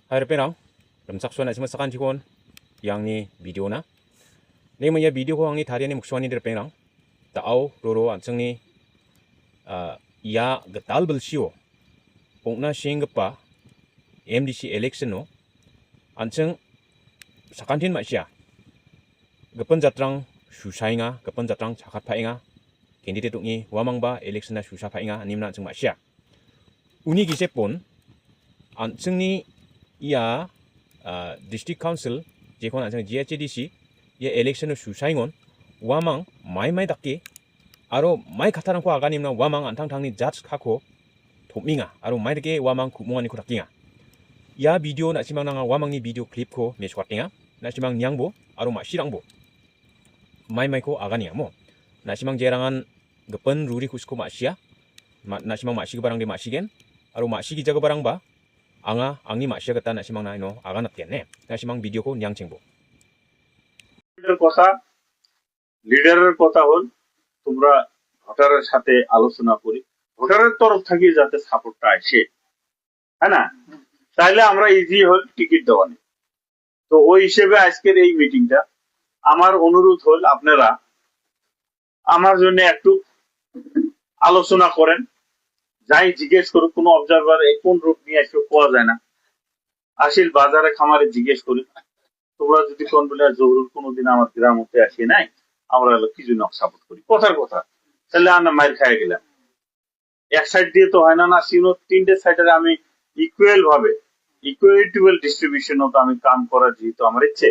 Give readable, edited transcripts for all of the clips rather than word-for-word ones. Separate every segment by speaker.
Speaker 1: Hai perang, ramsak suan asma sakan cikon, yang ni video na. Ni punya video ko ang ni tarian ni muksuan ni perang. Taau roro anseng ni ya getal belsiu. Pungna sing gepa MDC election no. Anseng sakantin masia. Gepen jatrang susainga, gepen jatrang cakat painga. Candidate ni wamang ba election na susah painga nimna anseng masia. Uni gisepon anseng ni ia district council jekon anseng GHDC ye election susaingon wamang mai dakki aro mai khatarang ko aga nimna wamang antang tangni judge khako thopminga aro mai deke wamang kumongani ko dakinga ya video na simang nanga wamang ni video clip ko meswatinga na simang nyangbo aro ma sirangbo mai ko aga niamo na simang jerangan gepen ruri kusko ma sia na simang ma sigi barang de ma sigen aro ma sigi jaga barang ba anga angni masia gata na simang na ino aga natene na simang video ko nyang chengbo
Speaker 2: লিডারের কথা হল তোমরা ভোটারের সাথে আলোচনা করি ভোটারের তরফ থেকে যাতে সাপোর্টটা আসে হ্যাঁ না তাইলে আমরা ইজি হল টিকিট দেওয়া নেই তো ওই হিসেবে আজকের এই মিটিংটা আমার অনুরোধ হল আপনারা আমার জন্য একটু আলোচনা করেন যাই জিজ্ঞেস করুক কোনো অবজারভার কোন রূপ নিয়ে আসবে পাওয়া যায় না আসিল বাজারে খামারে জিজ্ঞেস করি তোমরা যদি কোন বলে জহুরুল কোনোদিন আমার গ্রাম হতে আসে নাই আমরা কি জন্য সাপোর্ট করি কথার কথা তাহলে আমরা মাইর খাই গেলাম এক সাইড দিয়ে তো হয় না না সিনো তিনটে সাইডের আমি ইকুয়াল ভাবে ইকুইটেবল ডিস্ট্রিবিউশন তো আমি কাম করার যেহেতু আমার ইচ্ছে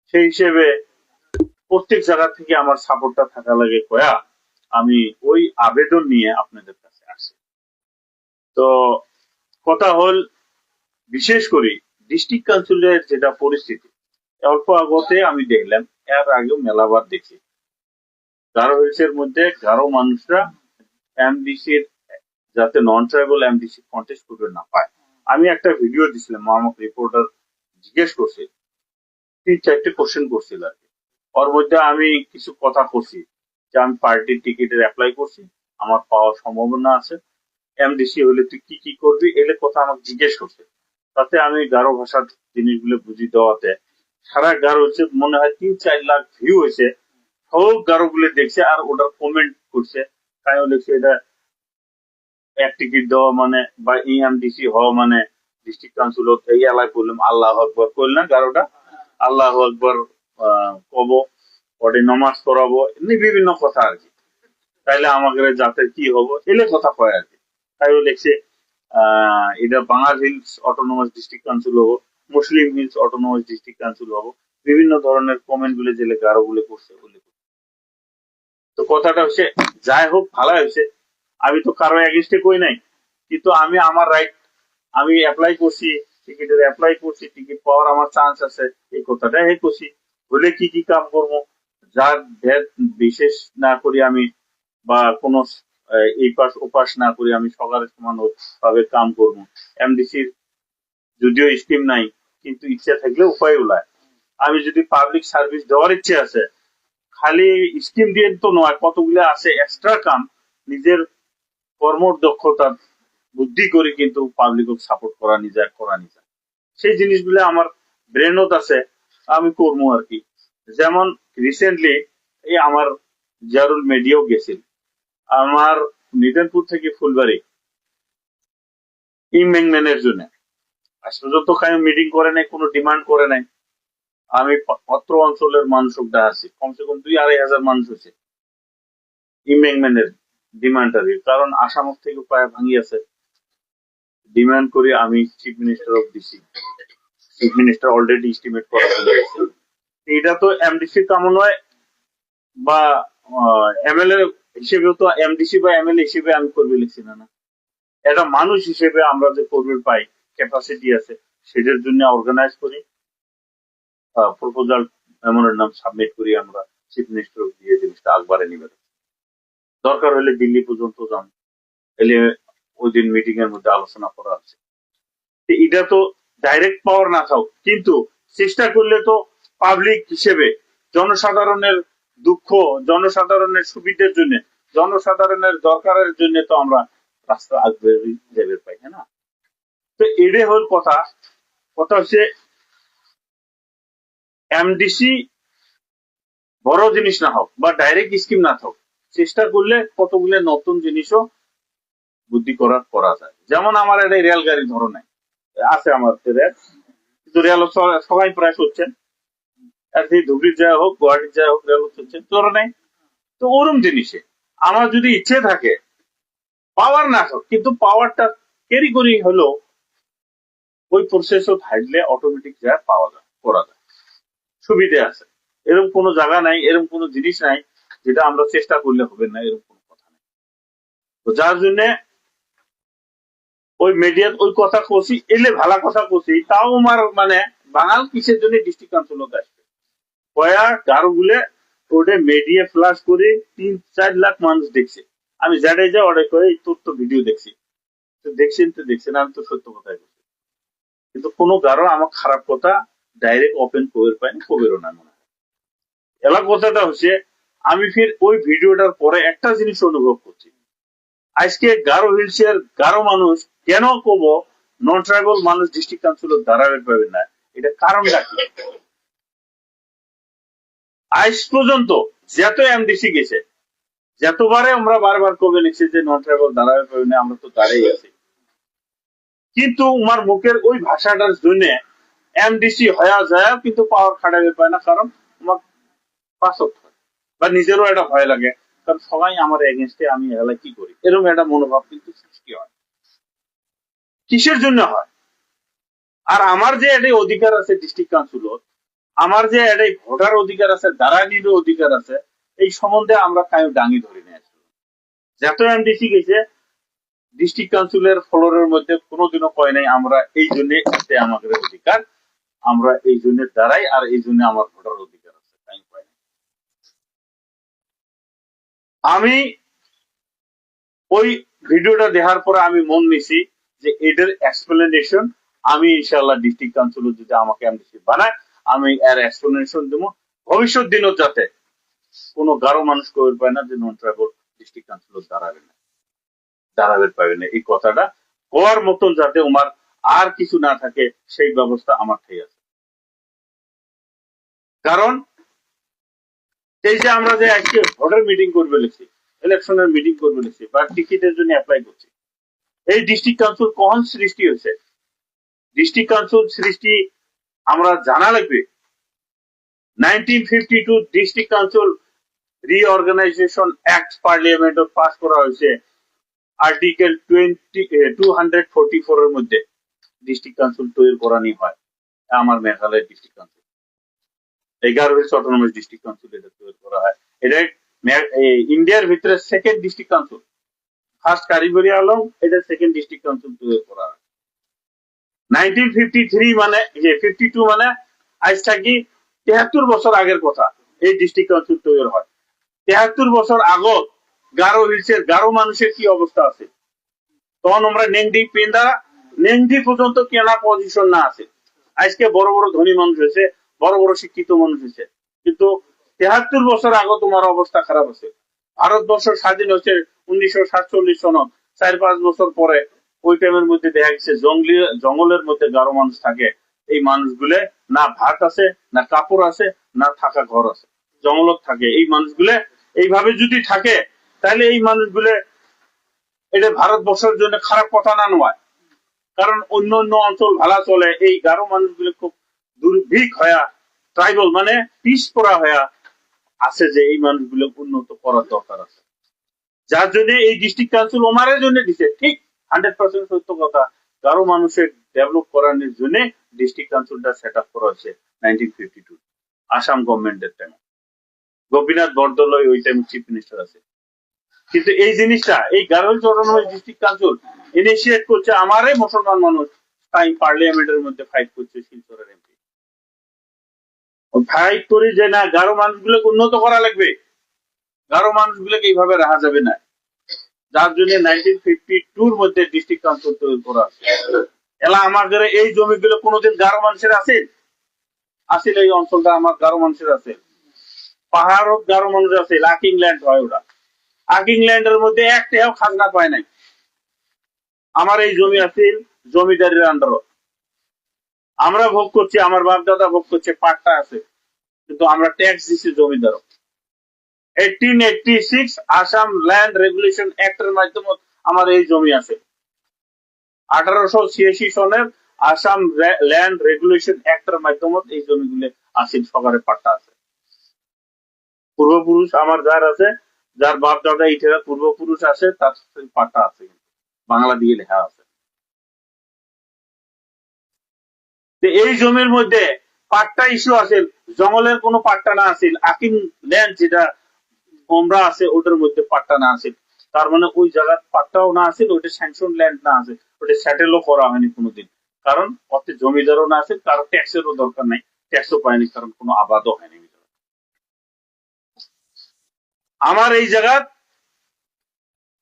Speaker 2: সেই হিসেবে প্রত্যেক জায়গা থেকে আমার সাপোর্টটা থাকা লাগে কয়া আমি ওই আবেদন নিয়ে আপনাদের কাছে আসি তো কথা হল বিশেষ করে ডিস্ট্রিক্ট কাউন্সিলের যেটা পরিস্থিতি অল্প আগতে আমি দেখলাম এর আগেও মেলাবার দেখি গারো হিলসের মধ্যে গারো মানুষরা এমডিসির যাতে নন ট্রাইবাল এমডিসি কন্টেস্ট করতে না পায় আমি একটা ভিডিও দিছিলাম আমাকে রিপোর্টার জিজ্ঞেস করছিল 3-4টে কোশ্চেন করছিল আর কি ওর মধ্যে আমি কিছু কথা করছি যে আমি পার্টির টিকিটের অ্যাপ্লাই করছি আমার পাওয়ার সম্ভাবনা আছে এমডিসি হলে তুই কি কি করবি এলে কথা আমাকে জিজ্ঞেস করছে তাতে আমি গারো ভাষার জিনিসগুলো বুঝি দেওয়াতে সারা গারো হচ্ছে মনে হয় 3-4 লাখ ভিউ হয়েছে সব গারো গুলো দেখছে আর ওটার কমেন্ট করছে তাই লিখছে এটা এক টিকিট দেওয়া মানে বা ইএমডিসি হওয়া মানে ডিস্ট্রিক্ট কাউন্সিল এই এলাকায় বললাম আল্লাহ আকবর করলেন গারোটা আল্লাহ আকবর কব ওটি নমাজ করাবো এমনি বিভিন্ন কথা আর কি তাইলে আমাকে যাতে কি হবো এলে কথা কয় আর কি তাই লিখছে এটা বাঙাল হিলস অটোনোমাস ডিস্ট্রিক্ট কাউন্সিল হবো মুসলিম হিলস অটোনোমাস ডিস্ট্রিক্ট কাউন্সিল হবো বিভিন্ন ধরনের কমেন্ট গুলো জেলে গারো গুলো করছে বলে তো কথাটা হচ্ছে যাই হোক ভালো হয়েছে আমি তো কারো এগেইনস্টে কই নাই কিন্তু আমি আমার রাইট আমি অ্যাপ্লাই করছি টিকিটের অ্যাপ্লাই করছি টিকিট পাওয়ার আমার চান্স আছে এই কথাটা হে করছি বলে কি কি কাম করবো যার ভেদ বিশেষ না করি আমি বা কোনো এই পাশ ওপাশ না করি আমি সকালে সমান ভাবে কাম করবো এমডিসির যদিও স্কিম নাই কিন্তু ইচ্ছা থাকলে উপায় উলায় আমি যদি পাবলিক সার্ভিস দেওয়ার ইচ্ছে আছে খালি স্কিম দিয়ে তো নয় কতগুলো আছে এক্সট্রা কাম নিজের কর্মদক্ষতা বুদ্ধি করে কিন্তু পাবলিক সাপোর্ট করা নিজের সেই জিনিসগুলো আমার ব্রেনত আছে আমি করবো আর কি যেমন রিসেন্টলি এই আমার জারুল মিডিয়াও গেছিল আমার নিদেনপুর থেকে ফুলবাড়ি ইমেংম্যানের জন্য আজ পর্যন্ত কারো মিটিং করে নাই কোনো ডিমান্ড করে নাই আমি অত্র অঞ্চলের মানুষটা আছি কমসে কম 2-2.5 হাজার মানুষ আছে ইমেংম্যানের ডিমান্ড আর কারণ আসাম থেকে প্রায় ভাঙি আছে ডিমান্ড করে আমি chief minister of DC chief minister already estimate করা হয়ে গেছে এটা তো এমডিসি কামন হয় বা এমএলএ হিসেবেও তো এমডিসি বা এমএলএ হিসেবে আমি করবে লিখছি না এটা মানুষ হিসেবে আমরা যে করবে পাই ক্যাপাসিটি আছে সেটার জন্য অর্গানাইজ করি প্রপোজাল মেমোরেন্ডাম সাবমিট করি আমরা চিফ মিনিস্টার দিয়ে জিনিসটা আগবারে নিবে দরকার হলে দিল্লি পর্যন্ত যান এলে ওই দিন মিটিং এর মধ্যে আলোচনা করা আছে এটা তো ডাইরেক্ট পাওয়ার না থাক কিন্তু চেষ্টা করলে তো পাবলিক হিসেবে জনসাধারণের দুঃখ জনসাধারণের সুবিধার জন্য জনসাধারণের দরকারের জন্য তো আমরা রাস্তা আগবে যাবে পাই হ্যাঁ না তো এডে হল কথা কথা হচ্ছে এমডিসি বড় জিনিস না হোক বা ডাইরেক্ট স্কিম না থাক, চেষ্টা করলে কতগুলো নতুন জিনিসও বুদ্ধি করা যায়। যেমন আমার এটা রেল গাড়ি ধরো নাই আছে আমার রেল, কিন্তু রেল সবাই প্রায় করছেন, আর সেই ধুবড়ির যাই হোক গুয়াহাটির যাই হোক রেল চলছে ধরো নাই। তো ওরম জিনিসে আমার যদি ইচ্ছে থাকে, পাওয়ার না হোক কিন্তু পাওয়ারটা ক্যারি করি হলো ওই প্রসেসও থাকলে অটোমেটিক যা পাওয়া যায় করা যায়, সুবিধে আছে। এরকম কোনো জায়গা নাই, এরকম কোনো জিনিস নাই যেটা আমরা চেষ্টা করলে হবে না, এরকম কোনো কথা নেই। তো যার জন্য ওই মিডিয়াত ওই কথা কষি এলে ভালো কথা কষি, তাও আমার মানে বাঙাল কিসের জন্য ডিস্ট্রিক্ট কাউন্সিলত আসবে কয়া গারো গুলে ওটা মিডিয়া ফ্লাশ করে 3-4 লাখ মানুষ দেখছে। আমি যাটাই যা অর্ডার করে তোর তো ভিডিও দেখছি, তো দেখছেন আমি তো সত্য কথাই বলছি, কিন্তু কোনো গারো আমার খারাপ কথা ডাইরেক্ট ওপেন করে পাইনি, কবেরও না মনে হয়। এলা কথাটা হচ্ছে আমি ফির ওই ভিডিওটার পরে একটা জিনিস অনুভব করছি, আজকে গারো হিলসের গারো মানুষ কেন কব নন ট্রাইবাল মানুষ ডিস্ট্রিক্ট কাউন্সিলত দাঁড়াবে পাবেন না, এটা কারণটা কি? আজ পর্যন্ত যত এমডিসি গেছে, যতবারে আমরা বারবার কবে লিখছি যে নন ট্রাইবাল দাঁড়াবে পাবেন না, আমরা তো দাঁড়িয়ে আছি, কিন্তু উমার মুখের ওই ভাষাটার জন্য এমডিসি হয়ে যায় কিন্তু পাওয়ার খাটাবে পায় না, কারণ তোমার পাসক বা নিজেরও একটা ভয় লাগে, কারণ সবাই আমার এগেনস্টে, আমি এলা কি করি, এরকম একটা মনোভাব কিন্তু সৃষ্টি হয়। কিসের জন্য হয়? আর আমার যে একটা অধিকার আছে ডিস্ট্রিক্ট কাউন্সিলত, আমার যে একটা ভোটার অধিকার আছে, দাঁড়ানির অধিকার আছে, এই সম্বন্ধে আমরা কায়ো ডাঙি ধরি না। যত এমডিসি গেছে ডিস্ট্রিক্ট কাউন্সিলের ফ্লোরের মধ্যে কোনোদিনও কয় নাই আমরা এই জন্য আমাদের অধিকার, আমরা এই জন্য দাঁড়াই, আর এই জন্য আমার ভোটার অধিকার আছে, তাই কয় নাই। আমি ওই ভিডিওটা দেখার পরে আমি মন নিছি যে এটার এক্সপ্লেনেশন আমি ইনশাআল্লাহ ডিস্ট্রিক্ট কাউন্সিল যদি আমাকে এমডিসি বানায়, আমি এর এক্সপ্লেনেশন দেবো, ভবিষ্যৎ দিনও যাতে কোনো গারো মানুষ কবে পায় না যে নন ট্রাইবাল ডিস্ট্রিক্ট কাউন্সিল দাঁড়াবে পাবে না, এই কথাটা হওয়ার মতন যাতে আমার আর কিছু না থাকে সেই ব্যবস্থা আমার থেকে আছে। কারণ এই যে আমরা যে আজকে ভোটার মিটিং করবে লিখছি, ইলেকশনের মিটিং করবে লিখছি বা টিকিটের জন্য অ্যাপ্লাই করছি, এই ডিস্ট্রিক্ট কাউন্সিল কখন সৃষ্টি হয়েছে? ডিস্ট্রিক্ট কাউন্সিল সৃষ্টি আমরা জানা লাগবে 1952 district council reorganisation act parliament pass করা হয়েছে, আর্টিকেল 244 এর মধ্যে ডিস্ট্রিক্ট কাউন্সিল তৈরি করানি হয়। আমার Meghalaya district council 11 autonomous district council এটা তৈরি করা হয়। এটা ইন্ডিয়ার ভিতরে সেকেন্ড ডিস্ট্রিক্ট কাউন্সিল, ফার্স্ট কারিগরি আলম, এটা সেকেন্ড ডিস্ট্রিক্ট কাউন্সিল তৈরি করা হয়। 1953 মানে যে 52 মানে আজ থাকি 73 বছর আগের কথা, এই ডিস্ট্রিক্ট কাউন্সিল তৈরি হয়। 73 বছর আগত গারো হিলসের গারো মানুষের কি অবস্থা আছে, তখন আমরা নেংডি পেন্দা নেংডি পর্যন্ত কেনা পজিশন না আছে। আজকে বড় বড় ধনী মানুষ হয়েছে, বড় বড় শিক্ষিত মানুষ হয়েছে, কিন্তু 73 বছর আগে তোমার অবস্থা খারাপ আছে। ভারতবর্ষ স্বাধীন হচ্ছে 1947 সন, 4-5 বছর পরে ওই টাইমের মধ্যে দেখা গেছে জঙ্গলের মধ্যে গারো মানুষ থাকে। এই মানুষগুলো না ভাত আছে, না কাপড় আছে, না থাকা ঘর আছে, জঙ্গলত থাকে। এই মানুষগুলো এইভাবে যদি থাকে তাহলে এই মানুষগুলো এটা ভারতবর্ষের জন্য খারাপ কথা না নয়, কারণ অন্য অন্য অঞ্চল ভালো চলে, এই গারো মানুষগুলো খুব দুর্ভিক্ষ হয়া ট্রাইবাল মানে পিস করা হয়া আছে, যে এই মানুষগুলো উন্নত করার দরকার আছে। যার জন্য এই ডিস্ট্রিক্ট কাউন্সিল ওমারের জন্য দিছে, ঠিক 100% সত্য কথা। গারো মানুষের ডেভেলপ করানোর জন্য ডিস্ট্রিক্ট কাউন্সিলটা সেট আপ করা হয়েছে 1952 আসাম গভর্নমেন্টের টাইমে। গোপীনাথ বরদলৈ ওই টাইমে চিফ মিনিস্টার আছে। কিন্তু এই জিনিসটা এই Garo autonomous district council initiate করছে আমারই মুসলমান মানুষ, তাই পার্লামেন্টের মধ্যে ফাইট করছে শিলচরের এমপি, ফাইট করে যে না গারো মানুষগুলোকে উন্নত করা লাগবে, গারো মানুষগুলোকে এইভাবে রাখা যাবে না। যার জন্য 1952 মধ্যে ডিস্ট্রিক্ট কাউন্সিল তৈরি করা এলা আমাদের এই জমিগুলো কোনোদিন গারো মানুষের আছে আসলে এই অঞ্চলটা আমার গারো মানুষের আছে, পাহাড় গারো মানুষের আছে, আকিং ল্যান্ড হয় ওটা। আকিং ল্যান্ডের মধ্যে একটাও খাজনা পায় নাই। আমার এই জমি আছে জমিদারের আন্ডারও, আমরা ভোগ করছি, আমার বাপ দাদা ভোগ করছে, পাট্টা আছে, কিন্তু আমরা ট্যাক্স দিচ্ছি জমিদার। 1886 আসাম ল্যান্ড রেগুলেশন অ্যাক্টের মাধ্যমে আমার এই জমি আছে। 1886 সনের আসাম ল্যান্ড রেগুলেশন অ্যাক্টের মাধ্যমে এই জমিগুলো আছে, সরকারের পাট্টা আছে। পূর্বপুরুষ আমার যার আছে, যার বাপ দাদা ইটেরা পূর্বপুরুষ আছে, তার পাট্টা আছে, বাংলা দিয়ে লেখা আছে। এই জমির মধ্যে পাট্টা ইস্যু আছে, জঙ্গলের কোনো পাট্টা না আছে, আকিম ল্যান্ড যেটা আমরা আছে ওটার মধ্যে পাট্টা না আছে, তার মানে ওই জায়গার পাট্টাও না আছে, ওটা স্যাংশন ল্যান্ড না আছে, ওটা সেটেলও করা হয়নি কোনোদিন, কারণ অত জমিদারও না আছে, কারো ট্যাক্সেরও দরকার নাই, ট্যাক্সও পায়নি, কারণ কোনো আবাদও হয়নি। আমার এই জায়গার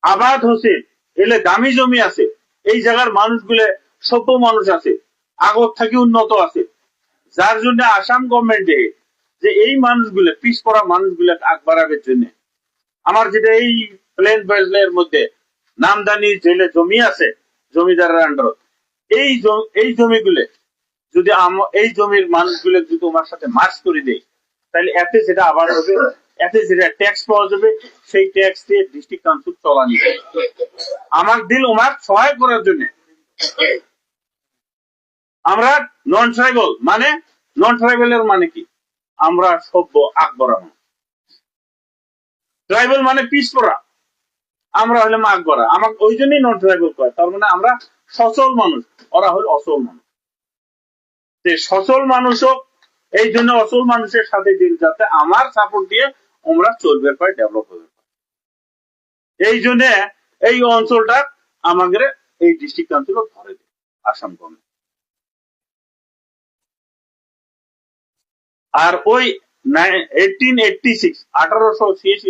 Speaker 2: আবাদ হচ্ছে, এলে দামি জমি আছে, এই জায়গার মানুষগুলো সভ্য মানুষ আছে, আগর থেকে উন্নত আছে, যার জন্য আসাম গভর্নমেন্টে যে এই মানুষগুলো পিছ পড়া মানুষগুলো আগ বাড়াবার জন্য আমার যেটা এই প্লেন বেল্টের মধ্যে নামদানি জেলে জমি আছে জমিদারের আন্ডার, এই জমিগুলো যদি এই জমির মানুষগুলো যদি তোমার সাথে মার্চ করে দেয়, তাহলে এতে যেটা আবার হবে, এতে যেটা ট্যাক্স পাওয়া যাবে, সেই ট্যাক্স দিয়ে ডিস্ট্রিক্ট কাউন্সিল চলানি আমার দিল ওমার সহায় করার জন্য। আমরা নন ট্রাইবাল মানে, নন ট্রাইবালের মানে কি, আমরা সভ্য আকবরা, ট্রাইবাল মানে পিছপড়া, আমরা হলাম আকবরা, আমাকে ওই জন্যই নন ট্রাইবাল কয়, তার মানে আমরা সচল মানুষ, ওরা হল অচল মানুষ। সচল মানুষও এই জন্য অচল মানুষের সাথে দিল, যাতে আমার সাপোর্ট দিয়ে আমরা চলবে পাই, ডেভেলপ হবে। এই জন্য এই অঞ্চলটা আমাদের এই ডিস্ট্রিক্ট কাউন্সিল ধরে দেয় আসাম গভর্নমেন্ট। আর ওই 1886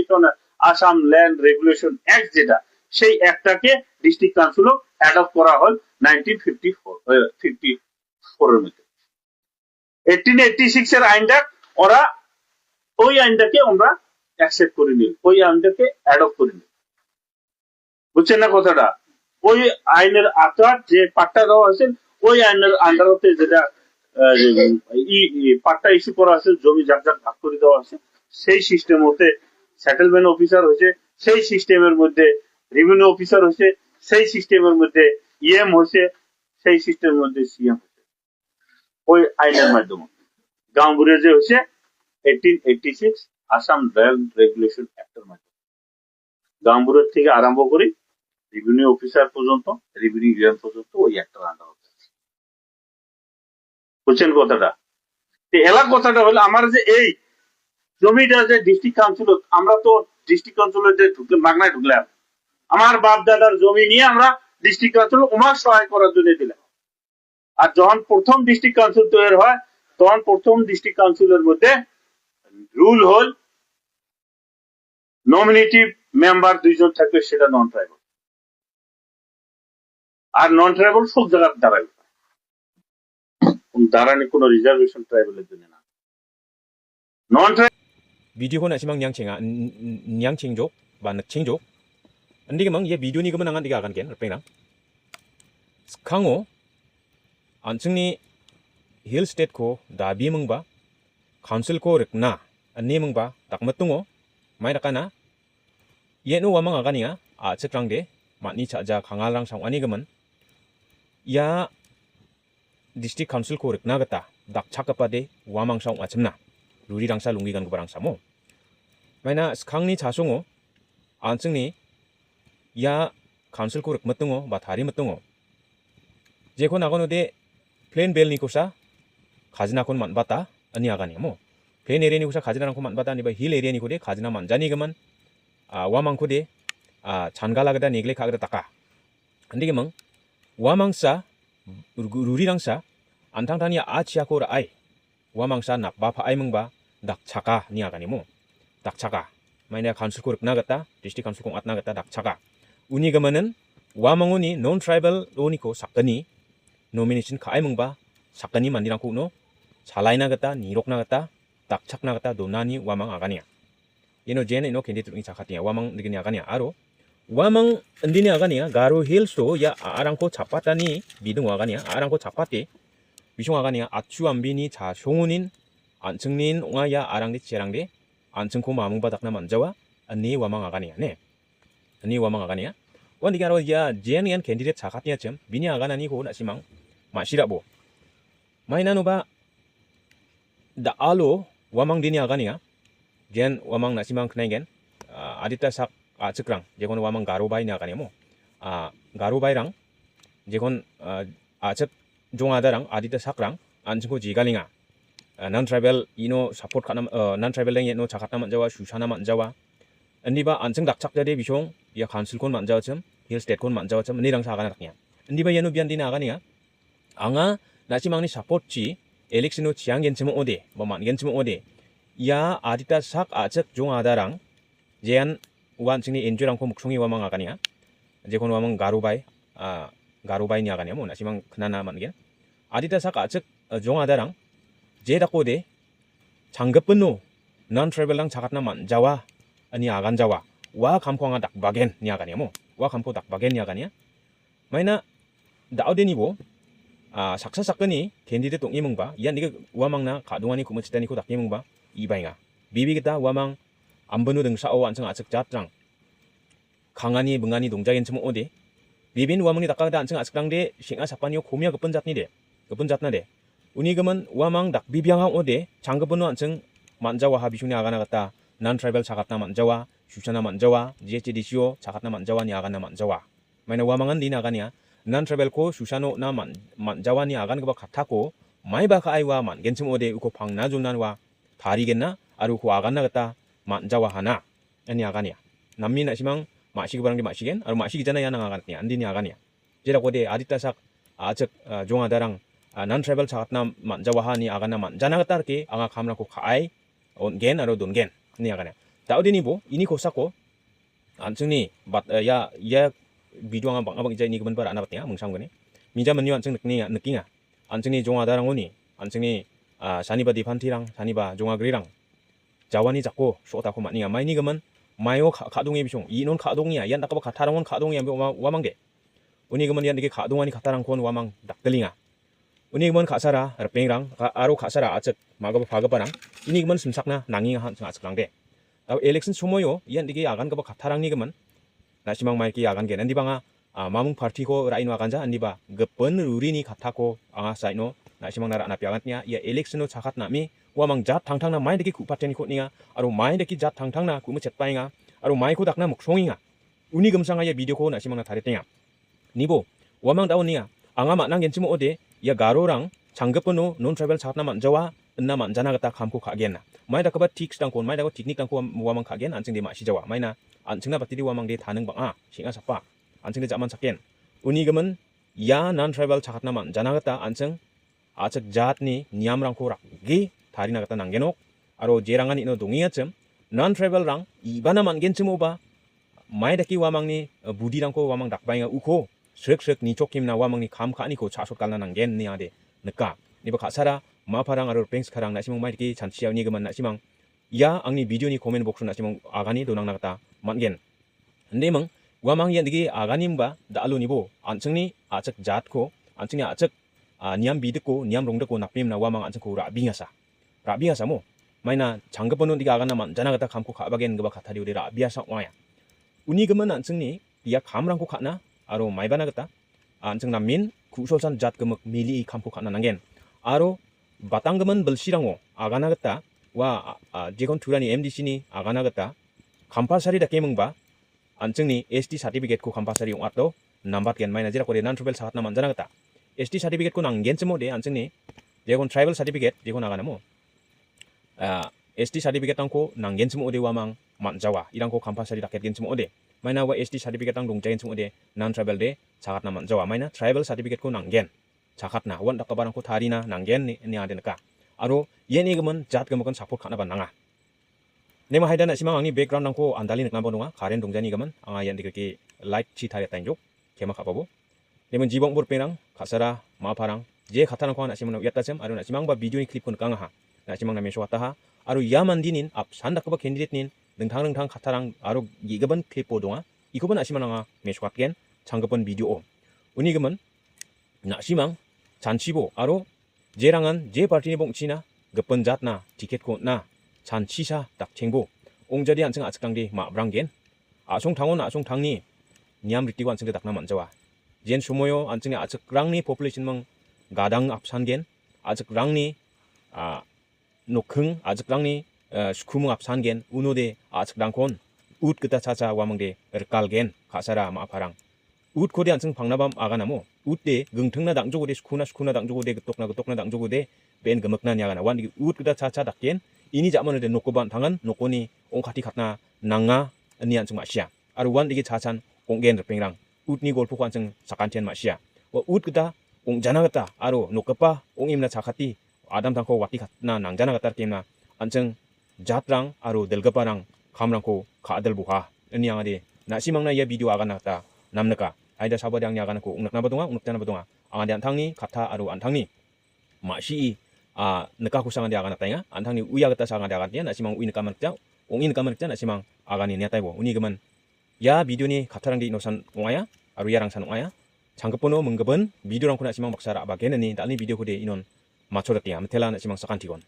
Speaker 2: সনের আসাম ল্যান্ড রেগুলেশন অ্যাক্ট যেটা, সেই অ্যাক্টটাকে ডিস্ট্রিক্ট কাউন্সিল অ্যাডপ্ট করা হয় 1954 এর মধ্যে। 1886 এর আইনটা ওরা, ওই আইনটাকে আমরা অ্যাকসেপ্ট করে নিই, ওই আইনটাকে অ্যাডপ্ট করে নিই, বুঝছেন না কথাটা? ওই আইনের আওতায় যে পাট্টা দেওয়া হয়েছে, ওই আইনের আন্ডারতে যেটা পাট্টা ইস্যু করা আছে, জমি যাক যাক ভাগ করে দেওয়া আছে, সেই সিস্টেম হতে সেটেলমেন্ট অফিসার হয়েছে, সেই সিস্টেমের মধ্যে রেভিনিউ অফিসার হয়েছে, সেই সিস্টেমের মধ্যে ইএম হয়েছে, সেই সিস্টেমের মধ্যে সিএম হয়েছে, ওই আইনের মাধ্যমে। গাঁওবুড়ে যে হয়েছে 1886 আসাম ল্যান্ড রেগুলেশন অ্যাক্টের মাধ্যমে, গাঁওবুড়ের থেকে আরম্ভ করি রেভিনিউ অফিসার পর্যন্ত, রেভিনিউ ইএম পর্যন্ত ওই অ্যাক্টের আন্ডার হচ্ছে, বুঝছেন কথাটা? এলাকা কথাটা হলো আমার যে এই জমিটা যে ডিস্ট্রিক্ট কাউন্সিল, আমরা তো ডিস্ট্রিক্ট কাউন্সিলের যে ঢুকলে মাগনায় ঢুকলাম, আমার বাপ দাদার জমি নিয়ে আমরা ডিস্ট্রিক্ট কাউন্সিল ওমার সহায় করার জন্য দিলাম। আর যখন প্রথম ডিস্ট্রিক্ট কাউন্সিল তৈরি হয়, তখন প্রথম ডিস্ট্রিক্ট কাউন্সিলের মধ্যে রুল হল নমিনেটিভ মেম্বার 2 জন থাকবে, সেটা নন ট্রাইবাল, আর নন ট্রাইবাল সব জায়গার দাঁড়াবে, দাঁড়ানি কোনো রিজার্ভেশন ট্রাইবালের জন্য না, নন tribal.
Speaker 1: 비디오는 아시망 냥칭아 냥칭족 바 늑칭족 안디게 망 예 비디오니 그만 안간 디가 아간 겐 르팽랑 강호 안층니 힐 스테트 코 다비 멍바 카운슬 코 르크나 안니 멍바 딱마뚱오 마이 라카나 예노 와망 아가니야 아 쳬크랑데 마니 차자 강알랑 상와니 그만 야 디스트릭트 카운슬 코 르크나 갔다 닥 차카파데 와망 상 아침나 루리 랑사 룽기 간 거랑 사모 마이나 스캉니 자송오 안층니 야 카운슬 코 르크 맞등오 바 다리 맞등오 제코 나고노데 플랜 벨니 코사 가지나 콘 만바다 아니 아가니 뭐 플랜 에리니 코사 가지나랑 콘 만바다 아니 바 힐 에리니 코데 가지나 만자니 그만 아 와망 코데 아 잔갈라가다 네글레 카그다 따까 안디게 망 와망사 루리 랑사 안탕타니 아치아코라 아이 와망사 낙바파 아이멍바 낙차가 니아가니모 낙차가 마이나 카운슬 코르 나갔다 디스트릭트 카운슬 공 나갔다 낙차가 우니 그러면은 와망오니 논 트라이벌 오니코 사건이 노미네이션 카 아이멍바 사건이 만디랑코 노 잘라이 나갔다 니록 나갔다 낙착 나갔다 도나니 와망 아가니야 얘노 제네 노 캔디 뚜이 차카티야 와망 느기니 아가니야 아로 와망 은디니 아가니야 가로 힐스도 야 아랑코 잡았다니 미등 아가니야 아랑코 잡았대 비숑 아가니야 아추 안비니 자 쇼우닌 안층닌 옹아야 아랑데 제랑데 안층코 마뭉바닥나 만자와 안니 와망 아가니야 네 안니 와망 아가니야 원디가로 야 제니안 캔디데트 자카티야 점 비니 아가나니 고 나시망 마시라보 마이나노바 다 알로 와망 디니 아가니야 jen wamang nasimang kenaingen adita sak cekrang jekon wamang garobai ni agani mo garobai rang jekon acek jongadarang adita sakrang anjingko jigalinga non tribal ino support kanam non tribal leng no chakatna manjawa sushana manjawa andiba anjing dakchak jade bisong ya council kon manjawa chem hill state kon manjawa chem ni rang sagana raknya andiba yanu bian dina agani ya anga nasimangni support chi election no chiang gen chemo ode ba man gen chemo ode ya adita sak acek jong adarang jean wan chingni enjurangko muksongi wamang agania jekon wamang garubai garubai ni agania mo nasimang knana mangen adita sak acek jong adarang je dakode 장급분노 non travelang 자갓나 만자와 ani agan jawa wa kamko anga dak bagen ni agania mo wa kamko dak bagen ni agania maina daudeni bo saksa sakani 캔디데 똥이 뭉바 이안 니가 우아망나 가동하니 구멍치다니고 닥이 뭉바 이바잉아 비비기다 와망 안번우 등사오 안청 아측 자트랑 강하니 뭉하니 동자겐 쯤 오데 비빈 와망니 닥가다 안청 아측랑데 싱아 사빠니오 고미야 급분 잡니데 급분 잡나데 우니금은 와망 닥 비비앙항 오데 장급분노 안청 만자와 하비슈니 아가나갔다 난 트라이벌 자갓나 만자와 슈샤나 만자와 지에치디시오 자갓나 만자와 니 아가나 만자와 마이나 와망은 니 나가냐 난 트라이벌 코 슈샤노 나 만자와 니 아가나 그바 같았고 마이바카 아이와 만겐쯤 오데 우코 방나존난와 다리겠나 아루고 아간나겠다 만자와 하나 아니 아가니야 남미나 시망 마시기 바란게 마시겐 아루 마시기잖아 야나 아가니 안디니 아가니야 제라고데 아디타삭 아적 종아다랑 난 트래블 차gat나 만자와 하니 아가나 만자나겠다 이렇게 아가 감라고 가이 온겐 아루 돈겐 니 아가냐 다우디니보 이니 고사고 안증니 야야 비디오가 방아방 이제 니 그만 bar 아나봤냐 뭉상거네 미자면요 안증 느끼냐 안증니 종아다랑 오니 안증니 saniba di pantirang saniba jongagrirang jawani jakko shota ko mania maini gaman mayo khadongi bisong inon khadongiya yan dakaba khatharangon khadongiya wamangde uni gaman yan dike khadongani khatharang kon wamang daktelinga uni gaman khasara rpengrang aro khasara acek magaba phagaparang ini gaman simsakna nanginga han aceklangde taw election somoyo yan dike agan gaba khatharangni gaman nasimang maiki agan gen andibanga mamung party ko raino aganza andiba gepon rurini khathako anga saino nasimang nara anak piagatnya ya election no cakat nami wamang jat tangtangna mai deki kupateni kotninga aro mai deki jat tangtangna kumu cetpainga aro mai ko dakna muksonginga uni gemsanga ya video ko nasimang na taretenga nibo wamang daoninga anga manang genchimo ode ya garorang 장급번호 non travel cakatna manjawa enna manjana gata kamko kagenna mai dakaba tiks dangko mai dakaba teknik dangko wamang kagen anjing de masijawa maina anjingna batidi wamang de taneng banga singa sapa anjing de zaman saken uni gemen ya non travel cakatna manjana gata anjing acek jatni niamrangko rakgi tarina kata nanggenok aro jerangan ino dongiacem non travel rang ibana mangenchemo ba mai daki wamangni budirangko wamang dakbainga uko srek nichokimna wamangni kam khani ko chasot kalna nanggen ni ade neka niba khasara maparang aro pengs kharang nasimang mai daki chanchiaw ni gaman nasimang ya angni video ni comment box nasimang agani donang nakata mangen ndemang wamang yan diki aganimba daalo nibo anchengni acek jatko anchengni acek niam bideko niam rongdeko napimna wamang anjengko rabiasa mo maina 장급번호 diga agana manjana gata kamko khabagen gaba khathari uri rabiasa waya uni geman anjengni ya kamrangko khana aro maibana gata anjeng namin kusolsan jat gemek mili kamko khana nangen aro batang geman belsirango agana gata wa jekon turani MDC ni agana gata compulsory da kemengba anjengni ST certificate ko compulsory ong atdo nambat gen maina jera ko nan tribal sahatna manjana gata ST certificate ko nanggen cemo de anjengni jekon tribal certificate jekon agana mo ST certificate tangko nanggen cemo de wamang manjawa irangko compulsory raket gen cemo de maina wa ST certificate tang dongjagen cemo de non tribal de sahatna manjawa maina tribal certificate ko nanggen sahatna wan dakabarang ko tarina nanggen ni ade naka aro yeni gemen jat gemekon support khana bananga nema haidana simang angni background nangko andali nakna bononga karen dongjani gemen anga yan dikeki light chi thare tanjuk kema khapabo nemen jibong burperang khasara maparang je khatarang ko na simang yatacem aro na simang ba video ni clip kon kanga ha na simang na meso wataha aro yamandinin ap sandakba candidate nin dengtang khatarang aro gigaban clip bodonga ikoban na simang nga meso watgen 장급번 video uni gemen na simang janchibo aro jerangan je party ni bongchina gepen jatna tiket ko na chan chisa tak chengbo ong jadi anseng achkang di ma branggen asong tangon asong tangni niam ritigo anseng dakna manjawa jen sumoyo anseng achakrangni population mang gadang apsangen achakrangni nokhung achakrangni skumung apsangen unode achakrangkon ut kita chacha wamangde erkalgen khasara ma parang ut kode anseng pangnabam aganamo utde gengtengna dangjogode skuna dangjogode getokna dangjogode ben gemakna nyagana wan ut kita chacha dakgen ini jamanode nokoban tangan nokoni ongkhati khatna nanga ani anseng masia aru wan digi chachan onggen repengrang utni golpo anseng sakantian masia wa ut kita ongjana gata aru nokapa ongimna chakati adam tangko wati khatna nangjana gata kemna anseng jatrang aru delgaparang khamrangko khadel buha ani angade nasimangna ya video agana gata namnaka aida sabadang nyagana ko ungnak nabadonga ungnak nabadonga angade antangni kata aru antangni masi neka kusangande agana tainga antangni uya gata sagande agana nasimang uin kamarja ongin kamarja nasimang agani nyataibo uni geman ya video ni katarang di inosan ongaya aru yarang san ongaya 장급번호 문급은 비디오랑 코나 시망 박사라 아바게는 니 달리 비디오 코데 이논 맞춰졌대야 메텔라 시망 사칸티건